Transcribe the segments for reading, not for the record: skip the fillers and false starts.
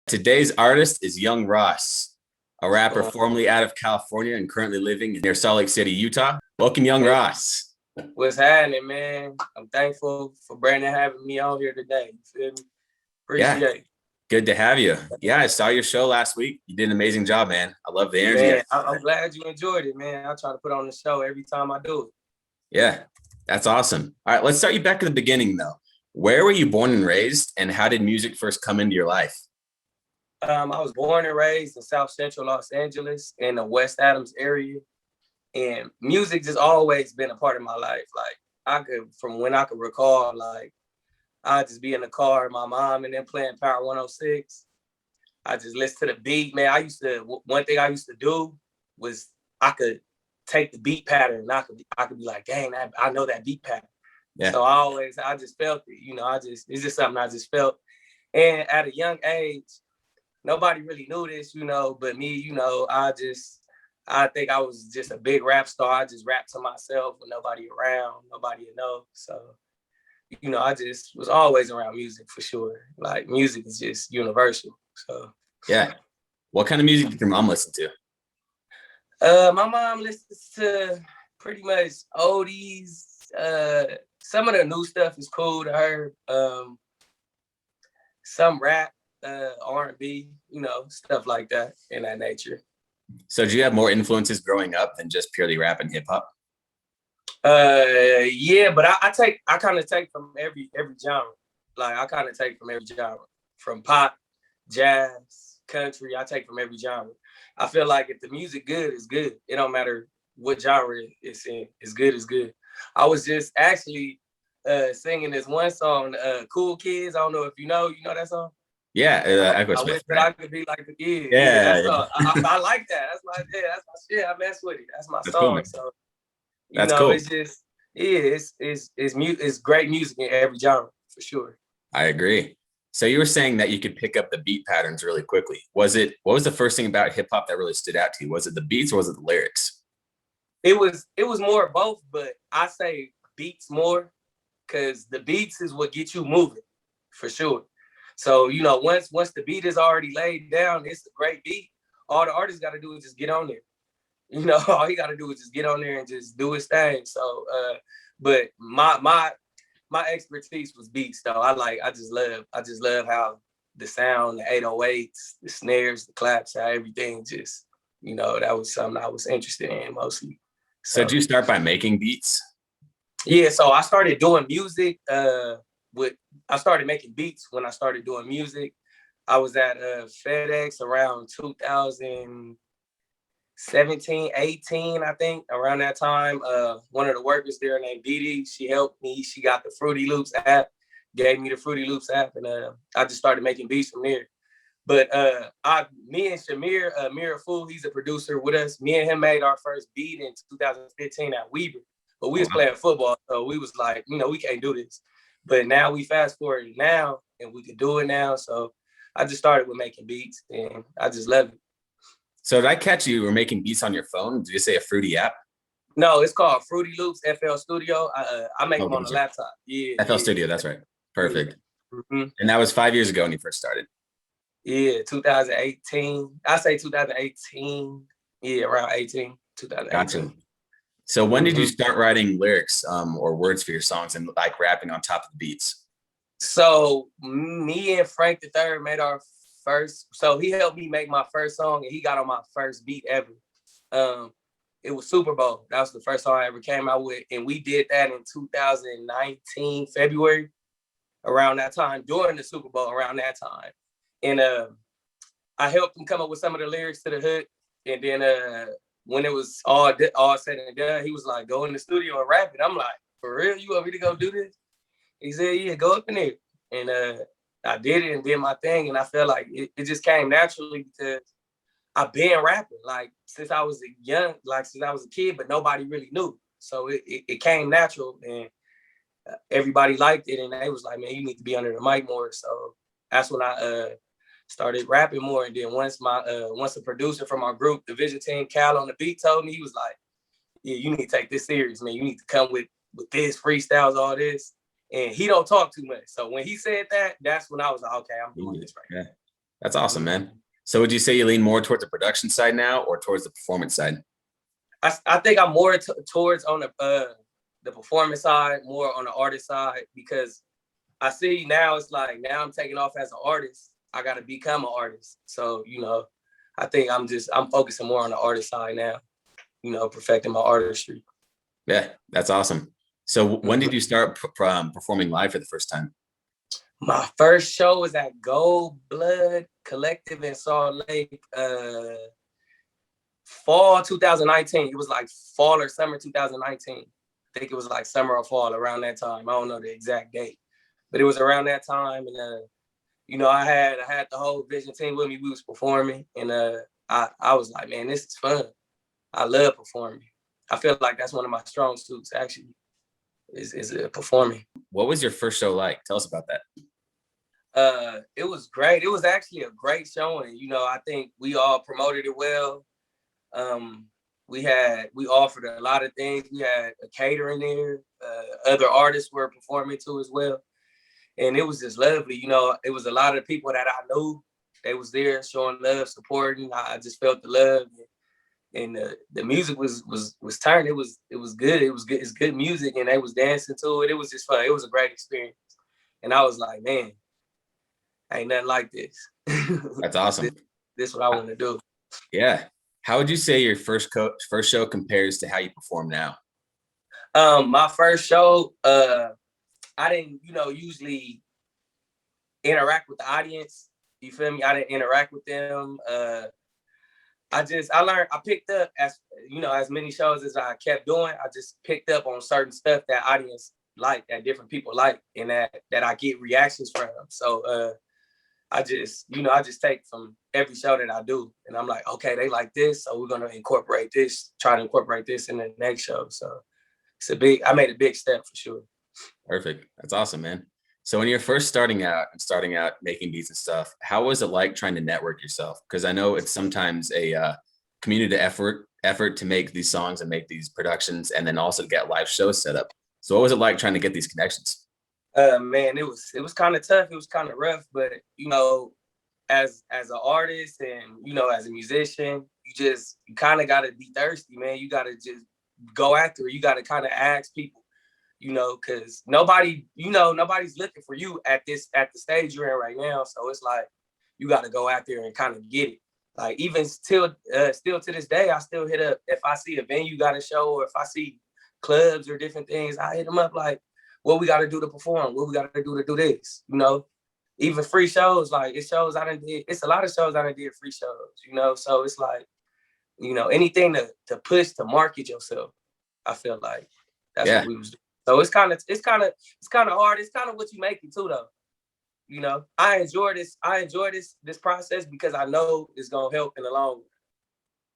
Today's artist is Young Ross, a rapper Going, formerly out of California and currently living near Salt Lake City, Utah. Welcome, Young hey, Ross. what's happening, man? I'm thankful for Brandon having me on here today. You feel me? Yeah, Appreciate good to have you. Yeah, I saw your show last week. You did an amazing job, man. I love the it. energy. Man, I'm glad you enjoyed it, man. I try to put on the show every time I do Yeah, that's awesome. All right, let's start you back at the beginning, though. Where were you born and raised, and how did music first come into your life? it. I was born and raised in South Central Los Angeles in the West Adams area. And music just always been a part of my life. Like from when I could recall, like I'd just be in the car with my mom and then playing Power 106. I just listen to the beat, man. One thing I used to do was I could take the beat pattern and I could be like, dang, I know that beat pattern. Yeah, So I just felt it, it's just something I just felt. And at a young age, nobody really knew this, but me, I think I was just a big rap star. I just rapped to myself with nobody around, nobody to know. So, I just was always around music for sure. Like music is just universal. So yeah. What kind of music did your mom listen to? my mom listens to pretty much oldies. Some of the new stuff is cool to her. Some rap, R&B, stuff like that in that nature. So, do you have more influences growing up than just purely rap and hip hop? Yeah, but I kind of take from every genre. Like I kind of take from every genre, from pop, jazz, country. I take from every genre. I feel like if the music good, it's good. It don't matter what genre it's in. It's good. It's good. I was just actually singing this one song, "Cool Kids." I don't know if you know that song. Yeah, Echo I wish Smith, that right? I could be like the kid. Yeah, Yeah, that's yeah. all. I like that. That's my shit. I mess with it. That's my That's cool, song. man. So That's cool. it's just it's great music in every genre for sure. I agree. So you were saying that you could pick up the beat patterns really quickly. What was the first thing about hip hop that really stood out to you? Was it the beats or was it the lyrics? It was more of both, but I say beats more because the beats is what gets you moving for sure. So once the beat is already laid down, it's a great beat. All the artist got to do is just get on there. All he got to do is just get on there and just do his thing. So, but my expertise was beats though. I just love how the sound, the 808s, the snares, the claps, how everything just, that was something I was interested in mostly. So did So you start by making beats? yeah, so I started doing music. With I started making beats when I started doing music. I was at FedEx around 2017, 18, I think, around that time. One of the workers there named Dee, she helped me. She got the Fruity Loops app, gave me the Fruity Loops app, and I just started making beats from there. But me and Shamir, Mira Fool, he's a producer with us. Me and him made our first beat in 2015 at Weaver. But we Oh, was wow. playing football, so we was like, we can't do this. But now we fast forward now, and we can do it now. So I just started with making beats, and I just love it. So did I catch you were making beats on your phone? Did you say a fruity app? No, it's called Fruity Loops FL Studio. I make Oh, them on the gotcha. laptop. Yeah, FL yeah, Studio, that's right. yeah. Perfect. hmm And that was 5 years ago when you first started. Yeah, 2018. I say 2018. Yeah, around 18, Gotcha. 2018. So when did you hmm start writing lyrics or words for your songs and like rapping on top of the beats? So me and Frank the Third made our first. So he helped me make my first song, and he got on my first beat ever. Um, it was Super Bowl. That was the first song I ever came out with, and we did that in 2019 February, around that time, during the Super Bowl, around that time. And I helped him come up with some of the lyrics to the hook, and then when it was all said and done, he was like, "Go in the studio and rap it." I'm like, "For real? You want me to go do this?" He said, "Yeah, go up in there." And I did it and did my thing, and I felt like it just came naturally because I've been rapping like since I was a kid, but nobody really knew. So it came natural, and everybody liked it, and they was like, "Man, you need to be under the mic more." So that's when I started rapping more. And then once a producer from our group, the Vision Team, Cal on the beat, told me, he was like, "Yeah, you need to take this serious, man. You need to come with this freestyles, all this." And he don't talk too much. So when he said that, that's when I was like, "Okay, I'm doing this right Yeah. That's awesome, man. So would you say you lean more towards the production side now or towards the performance side? I think I'm more towards on the performance side, more on the artist side, because I see now it's like now I'm taking off as an artist. I got to become an artist. So, I think I'm focusing more on the artist side now, perfecting my artistry. Yeah, that's awesome. So when did you start performing live for the first time? My first show was at Gold Blood Collective in Salt Lake, fall 2019. It was like fall or summer 2019. I think it was like summer or fall around that time. I don't know the exact date, but it was around that time. And I had the whole Vision team with me. We was performing, and I was like, man, this is fun. I love performing. I feel like that's one of my strong suits actually is performing. What was your first show like? Tell us about that. It was great. It was actually a great showing. I think we all promoted it well. We offered a lot of things. We had a catering there. Other artists were performing too as well. And it was just lovely. It was a lot of people that I knew. They was there showing love, supporting. I just felt the love. And the music was turned. It was good. It was good. It's good music, and they was dancing to it. It was just fun. It was a great experience. And I was like, man, ain't nothing like this. That's awesome. This is what I want to do. Yeah. How would you say your first show compares to how you perform now? My first show, I didn't, usually interact with the audience. You feel me? I didn't interact with them. I picked up as many shows as I kept doing. I just picked up on certain stuff that audience like, that different people like, and that I get reactions from. So I just take from every show that I do, and I'm like, okay, they like this, so we're gonna try to incorporate this in the next show. So I made a big step for sure. Perfect. That's awesome, man. So when you're first starting out making beats and stuff, how was it like trying to network yourself? Because I know it's sometimes a community effort to make these songs and make these productions, and then also to get live shows set up. So what was it like trying to get these connections? Man, it was kind of tough. It was kind of rough, but as an artist and as a musician, you kind of got to be thirsty, man. You got to just go after it. You got to kind of ask people, because nobody's looking for you at the stage you're in right now. So it's like you got to go out there and kind of get it. Like even still to this day, I still hit up if I see a venue got a show, or if I see clubs or different things, I hit them up like, what we got to do to perform, what we got to do this, even free shows. Like it's a lot of shows I done did free shows, so it's like, anything to push, to market yourself. I feel like that's what we was doing. So it's kind of hard. It's kind of what you make it too, though. I enjoy this process because I know it's gonna help in the long run.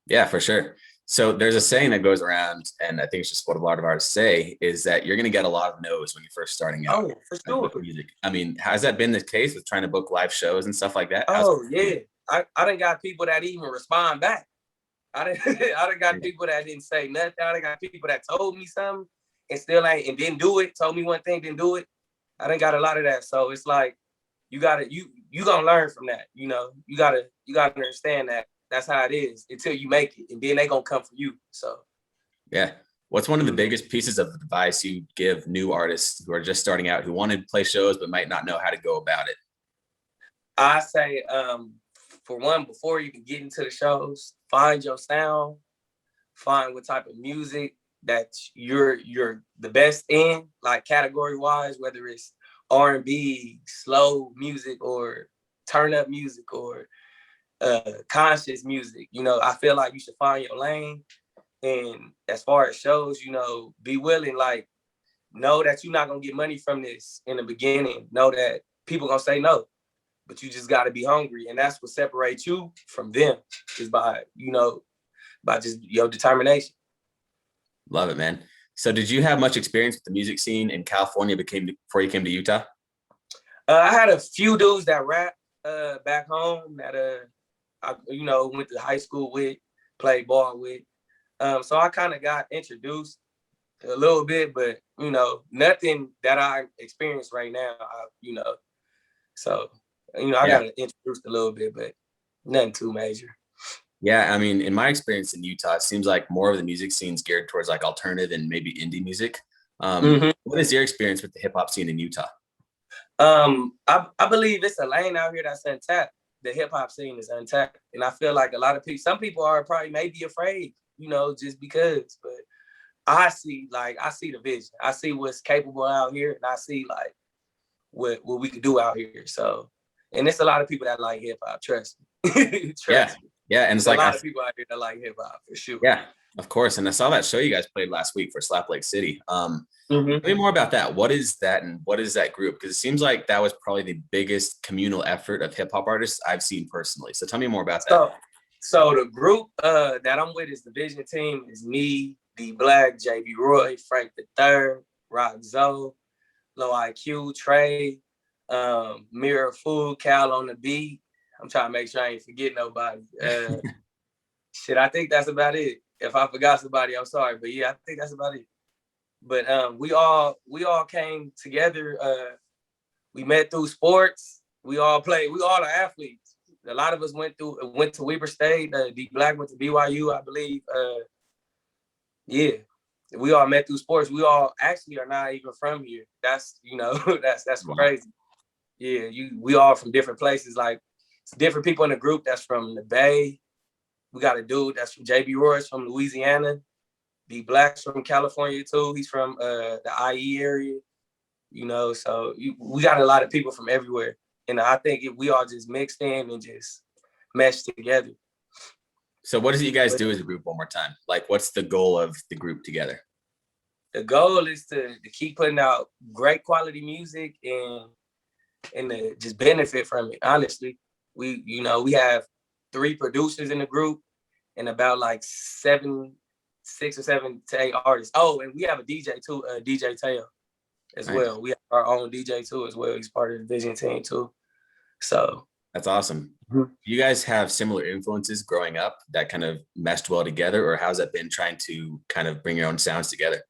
Yeah, for sure. So there's a saying that goes around, and I think it's just what a lot of artists say, is that you're going to get a lot of no's when you're first starting out. Oh, for sure. Music. I mean, has that been the case with trying to book live shows and stuff like that? Yeah. I done got people that even respond back. I done got people that didn't say nothing. I done got people that told me something and still ain't, and didn't do it. Told me one thing, didn't do it. I done got a lot of that. So it's like, you gonna learn from that. You gotta understand that. That's how it is until you make it, and then they gonna come for you. So, yeah. What's one of the biggest pieces of advice you give new artists who are just starting out, who want to play shows but might not know how to go about it? I say, for one, before you can get into the shows, find your sound, find what type of music that you're the best in, like category wise, whether it's R&B, slow music, or turn up music, or conscious music. I feel like you should find your lane. And as far as shows, be willing, like, know that you're not gonna get money from this in the beginning. Know that people gonna say no, but you just gotta be hungry. And that's what separates you from them, is by just your determination. Love it, man. So did you have much experience with the music scene in California before you came to Utah? I had a few dudes that rap back home that I went to high school with, played ball with. So I kind of got introduced a little bit, but nothing that I experience right now. So I Yeah. got to introduce a little bit, but nothing too major. Yeah, I mean, in my experience in Utah, it seems like more of the music scene's geared towards like alternative and maybe indie music. What is your experience with the hip hop scene in Utah? I believe it's a lane out here that's untapped. The hip hop scene is untapped, and I feel like a lot of people, some people are probably maybe afraid, just because. But I see the vision. I see what's capable out here, and I see like what we could do out here. So, and it's a lot of people that like hip hop. Trust me, Yeah, trust me. yeah, and it's There's a like lot of people out here that like hip hop for sure. yeah, of course. And I saw that show you guys played last week for Slap Lake City. Mm-hmm. Tell me more about that. What is that, and what is that group? Because it seems like that was probably the biggest communal effort of hip hop artists I've seen personally. So tell me more about that. So the group that I'm with is the Vision team. Is me, D Black, JB Roy, Frank the Third, Rock Zoe, Low IQ, Trey, Mirror Food, Cal on the beat. I'm trying to make sure I ain't forget nobody. Shit, I think that's about it. If I forgot somebody, I'm sorry, but yeah, I think that's about it. But we all came together. We met through sports. We all played. We all are athletes. A lot of us went to Weber State. D Black went to BYU, I believe. Yeah, we all met through sports. We all actually are not even from here. That's that's crazy. Yeah, we all from different places. Like it's different people in the group that's from the Bay. We got a dude that's from JB Royce from Louisiana. D Black's from California too. He's from the IE area. So we got a lot of people from everywhere. And I think we all just mixed in and just meshed together. So what is it you guys do as a group one more time? Like, what's the goal of the group together? The goal is to keep putting out great quality music and to just benefit from it. Honestly, we have 3 producers in the group and about like 6 or 7 to 8 artists. Oh, and we have a DJ too, DJ Teo as well. We have our own DJ too as well. He's part of the Vision team too. So that's awesome. Mm-hmm. You guys have similar influences growing up that kind of meshed well together, or how's that been trying to kind of bring your own sounds together?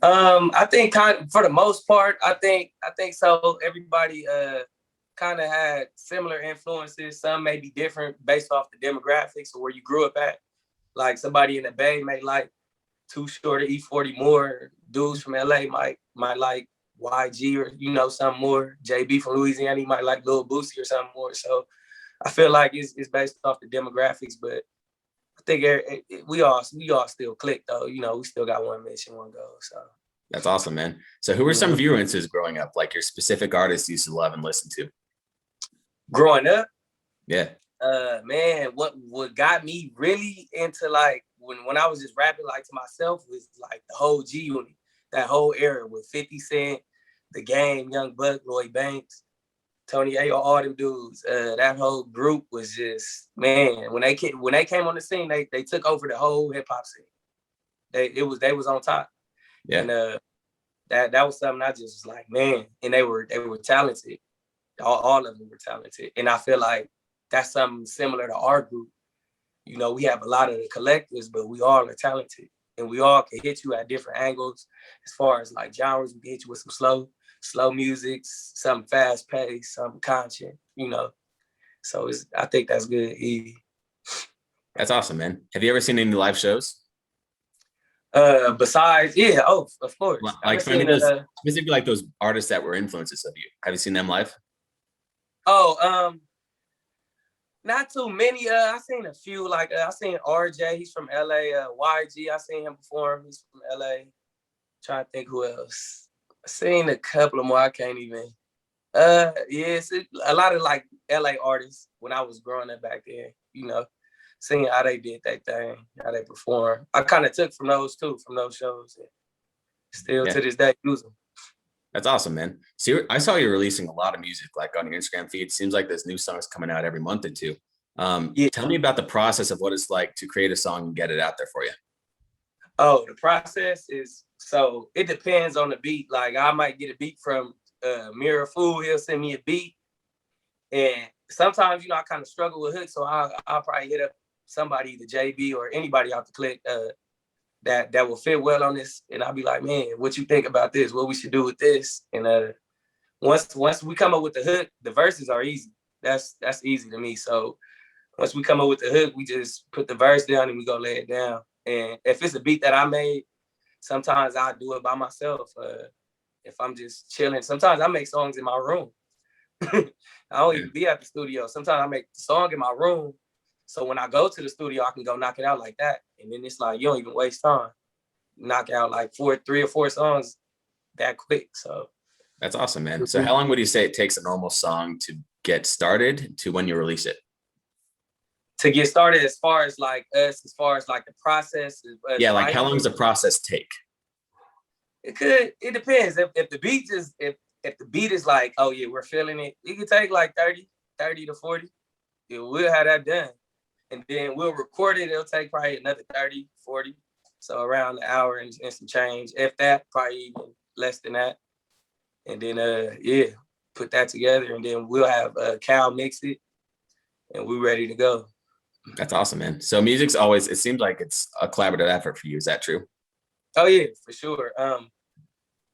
I think for the most part, I think so. Everybody kind of had similar influences. Some may be different based off the demographics or where you grew up at. Like somebody in the Bay may like Too Short or E40 more. Dudes from LA might like YG or something more. JB from Louisiana, he might like Lil Boosie or something more. So I feel like it's based off the demographics, but I think we all still click though. We still got one mission, one goal. So that's awesome, man. So who were some of your influences growing up? Like your specific artists you used to love and listen to? Growing up? Yeah. Man, what got me really into like when I was just rapping like to myself was like the whole G Unit, that whole era with 50 Cent, The Game, Young Buck, Lloyd Banks, Tony A, all them dudes. That whole group was just, man, when they came on the scene, they took over the whole hip hop scene. They was on top. Yeah. And that was something I just was like, man, and they were talented. All of them were talented. And I feel like that's something similar to our group. We have a lot of the collectives, but we all are talented. And we all can hit you at different angles as far as like genres. We can hit you with some slow music, some fast paced, some conscious, So I think that's good. That's awesome, man. Have you ever seen any live shows? Besides, yeah, of course. Like specifically like those artists that were influences of you. Have you seen them live? Not too many. I seen a few. Like I seen RJ. He's from LA. YG. I seen him perform. He's from LA. Trying to think who else. I seen a couple of more. I can't even. It's a lot of like LA artists when I was growing up back then. Seeing how they did that thing, how they perform. I kind of took from those shows. And still to this day use them. That's awesome, man. See, I saw you releasing a lot of music, like on your Instagram feed. It seems like there's new songs coming out every month or two. Tell me about the process of what it's like to create a song and get it out there for you. Oh, the process is, so it depends on the beat. Like I might get a beat from Mirror Food. He'll send me a beat. And sometimes, I kind of struggle with hooks. So I'll probably hit up somebody, the JB or anybody out the click that will fit well on this. And I'll be like, man, what you think about this? What we should do with this? And once we come up with the hook, the verses are easy. That's easy to me. So once we come up with the hook, we just put the verse down and we go lay it down. And if it's a beat that I made, sometimes I do it by myself. If I'm just chilling, sometimes I make songs in my room. I don't even be at the studio. Sometimes I make the song in my room. So when I go to the studio, I can go knock it out like that. And then it's like, you don't even waste time. Knock out like 3 or 4 songs that quick. So that's awesome, man. So how long would you say it takes a normal song to get started to when you release it? To get started, as far as like us, as far as like the process. Yeah, like how long does the process take? It depends. If the beat is if the beat is like, oh yeah, we're feeling it, it could take like 30 to 40. Yeah, we'll have that done. And then we'll record it. It'll take probably another 30, 40. So around an hour and some change. If that, probably even less than that. And then put that together, and then we'll have Cal mix it, and we're ready to go. That's awesome, man. So music's always, it seems like it's a collaborative effort for you. Is that true? Oh yeah, for sure. I'm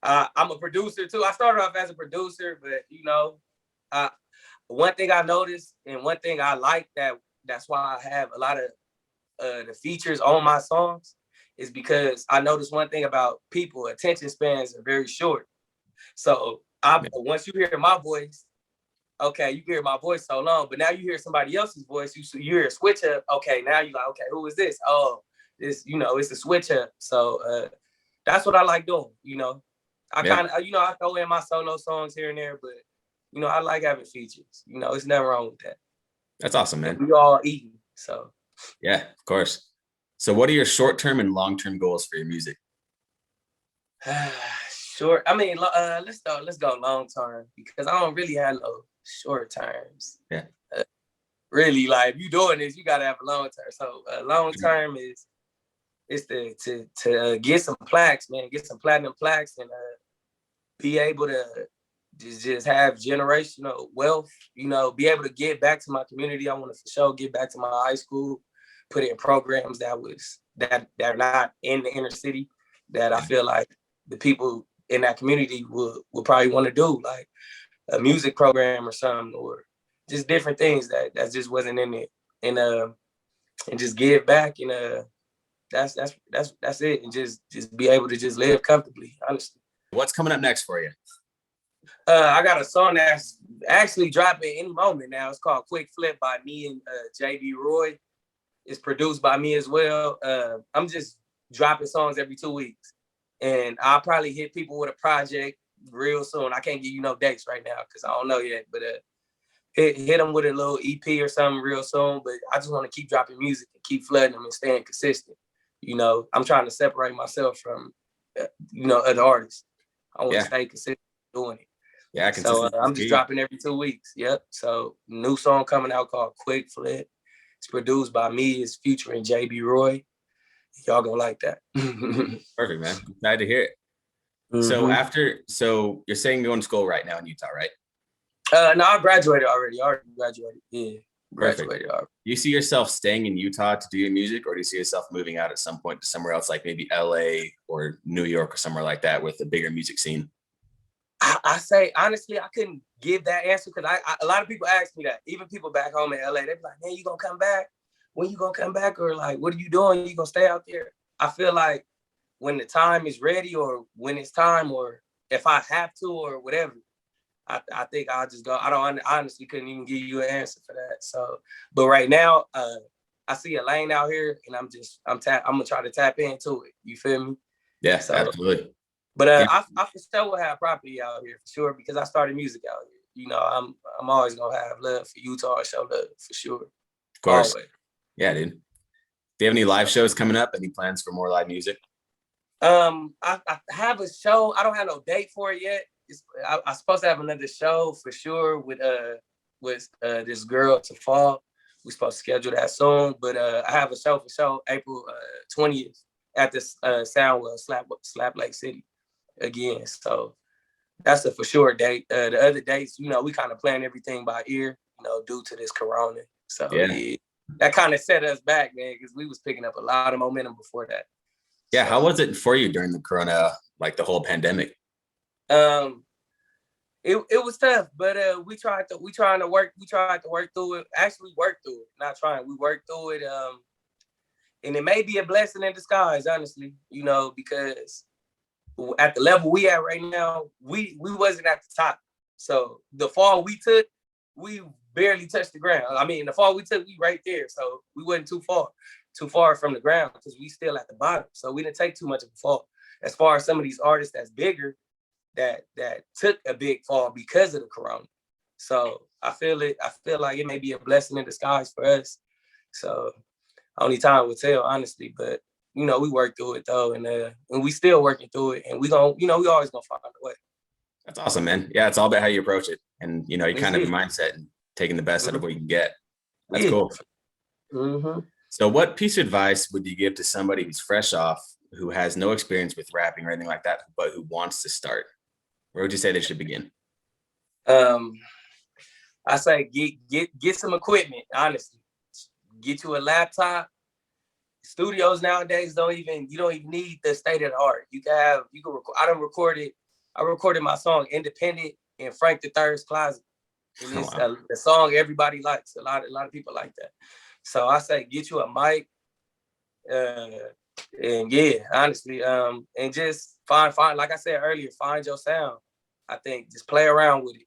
a producer too. I started off as a producer, but you know, one thing I noticed and one thing I like that's why I have a lot of the features on my songs is because I noticed one thing about people: attention spans are very short. So once you hear my voice, okay, you hear my voice so long, but now you hear somebody else's voice, you hear a switch up. Okay, now you're like, okay, who is this? Oh, this, it's a switch up. So that's what I like doing. I kind of, I throw in my solo songs here and there, but I like having features. It's nothing wrong with that. That's awesome, man. We all eating, so. Yeah, of course. So what are your short-term and long-term goals for your music? Short. I mean, let's go long term, because I don't really have no short terms. Yeah. Really, like, if you doing this, you gotta have a long term. So long term is to get some plaques, man, get some platinum plaques, and be able to just have generational wealth. Be able to give back to my community. I want to for sure get back to my high school, put in programs that are not in the inner city, that I feel like the people in that community would probably want to do, like a music program or something, or just different things that just wasn't in it, and just give back, and that's it, and just be able to just live comfortably, honestly. What's coming up next for you? I got a song that's actually dropping any moment now. It's called Quick Flip by me and JB Roy. It's produced by me as well. I'm just dropping songs every 2 weeks. And I'll probably hit people with a project real soon. I can't give you no dates right now because I don't know yet. But hit them with a little EP or something real soon. But I just want to keep dropping music and keep flooding them and staying consistent. I'm trying to separate myself from, other artists. I want to stay consistent doing it. Yeah, so I'm just dropping every 2 weeks. Yep. So new song coming out called Quick Flip. It's produced by me. It's featuring JB Roy. Y'all gonna like that. Perfect, man. I'm glad to hear it. Mm-hmm. So you're saying you're going to school right now in Utah, right? No, I graduated already. I already graduated. Yeah, graduated already. Do you see yourself staying in Utah to do your music, or do you see yourself moving out at some point to somewhere else, like maybe LA or New York or somewhere like that with a bigger music scene? I say, honestly, I couldn't give that answer because a lot of people ask me that. Even people back home in LA, they be like, man, you gonna come back? When you gonna come back? Or like, what are you doing? You gonna stay out there? I feel like when the time is ready, or when it's time, or if I have to, or whatever, I think I'll just go. I honestly couldn't even give you an answer for that. So, but right now, I see a lane out here, and I'm gonna try to tap into it. You feel me? Yeah, so, absolutely. But I for sure will have property out here for sure, because I started music out here. I'm always gonna have love for Utah, show love for sure. Of course. Always. Yeah, dude. Do you have any live shows coming up? Any plans for more live music? I have a show. I don't have no date for it yet. I'm supposed to have another show for sure with this girl to fall. We're supposed to schedule that soon, but I have a show for sure April 20th at the Soundwell Slap Lake City again. So that's a for sure date. The other dates, we kind of plan everything by ear, due to this corona. So yeah, that kind of set us back, man, because we was picking up a lot of momentum before that. Yeah, so, how was it for you during the corona, like the whole pandemic? It it was tough, but we tried to work through it. Actually, work through it. Not trying. We worked through it. And it may be a blessing in disguise, honestly. You know, because at the level we at right now, we wasn't at the top. So the fall we took, we barely touched the ground. I mean, the fall we took, we right there. So we wasn't too far from the ground because we still at the bottom. So we didn't take too much of a fall. As far as some of these artists that's bigger, that took a big fall because of the corona. So I feel like it may be a blessing in disguise for us. So only time will tell, honestly. But you know, we worked through it though, and we still working through it, and we always gonna find a way. That's awesome, man. Yeah, it's all about how you approach it, and you know, you That's kind of it. your mindset and taking the best out of what you can get. That's Yeah. cool. Mm-hmm. So, what piece of advice would you give to somebody who's fresh off, who has no experience with rapping or anything like that, but who wants to start? Where would you say they should begin? Um, I say get some equipment. Honestly, get you a laptop. Studios nowadays you don't even need the state of the art. You can record. I recorded my song Independent in Frank the Third's closet, and it's Wow. a song everybody likes. A lot of people like that. So I say get you a mic, and yeah, honestly, and just find like I said earlier, find your sound. I think just play around with it.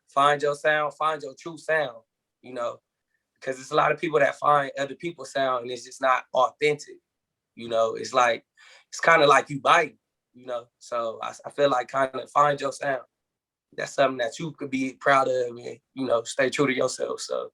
Find your sound, find your true sound. You know, because it's a lot of people that find other people's sound and it's just not authentic. You know, it's kind of like you bite. You know, so I feel like kind of find your sound. That's something that you could be proud of and you know stay true to yourself. So